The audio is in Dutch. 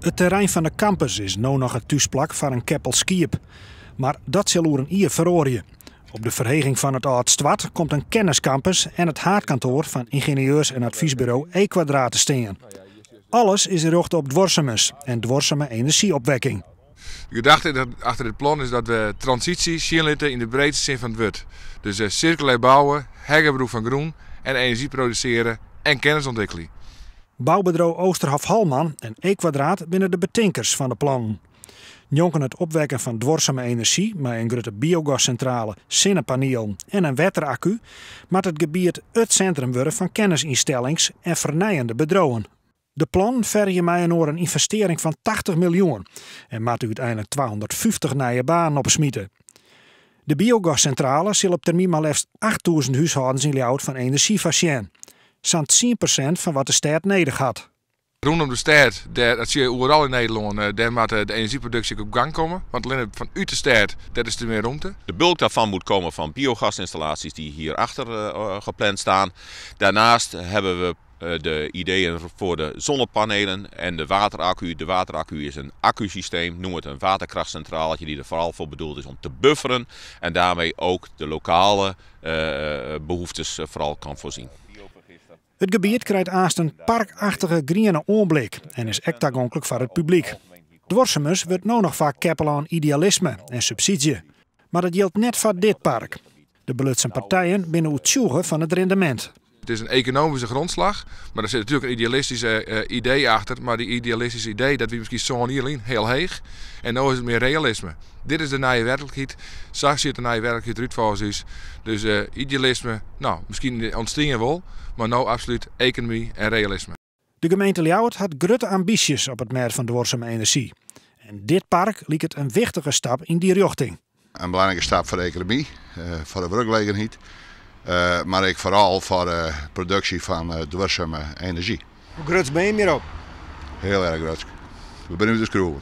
Het terrein van de campus is nu nog het thuisplak van een keppel skiep. Maar dat zal oer een ier verorien. Op de verheging van het Oud-Stwart komt een kenniscampus en het haardkantoor van ingenieurs- en adviesbureau E-Quadraat te staan. Alles is gericht op dwarsemes en dwarseme energieopwekking. De gedachte achter dit plan is dat we transitie zien in de breedste zin van het woord. Dus circulair bouwen, hergebruik van groen en energie produceren en kennisontwikkeling. Bouwbedrijf Oosterhof-Halman en E-Quadraat binnen de betinkers van de plannen. Jonken het opwekken van dwarseme energie met een grote biogascentrale, zonnepanelen en een wateraccu, maar het gebied het centrum worden van kennisinstellings en vernijende bedrijven. De plan vergen mij een investering van 80 miljoen en maakt uiteindelijk 250 nieuwe banen opsmieten. De biogascentrale zal op termijn maar liefst 8000 huishoudens in Ljouwert van energie voorzien. Zo'n 10% van wat de stad nodig had. Rondom de stad, dat zie je overal in Nederland, daar moet de energieproductie op gang komen. Want alleen vanuit de stad, dat is er meer ruimte. De bulk daarvan moet komen van biogasinstallaties die hierachter gepland staan. Daarnaast hebben we de ideeën voor de zonnepanelen en de wateraccu. De wateraccu is een accusysteem, noem het een waterkrachtcentraaltje die er vooral voor bedoeld is om te bufferen. En daarmee ook de lokale behoeftes vooral kan voorzien. Het gebied krijgt aast een parkachtige groene oorblik en is echt toegankelijk voor het publiek. Dwarsemes wordt nu nog vaak keppel aan idealisme en subsidie. Maar dat geldt net voor dit park. De belutsen partijen binnen het zoeken van het rendement. Het is een economische grondslag, maar er zit natuurlijk een idealistische idee achter. Maar die idealistische idee, dat we misschien zo niet heel heeg. En nu is het meer realisme. Dit is de nieuwe werkelijkheid. Zo ziet de nieuwe werkelijkheid eruit voor ons. Dus idealisme, nou, misschien ontstaan wel, maar nu absoluut economie en realisme. De gemeente Ljouwert had grote ambities op het merk van dwarseme energie. En dit park liep het een wichtige stap in die richting. Een belangrijke stap voor de economie, voor de werkgelegenheid. Maar ook vooral voor de productie van dwarseme energie. Hoe groot ben je hierop? Heel erg groot. We zijn nu de schroeven.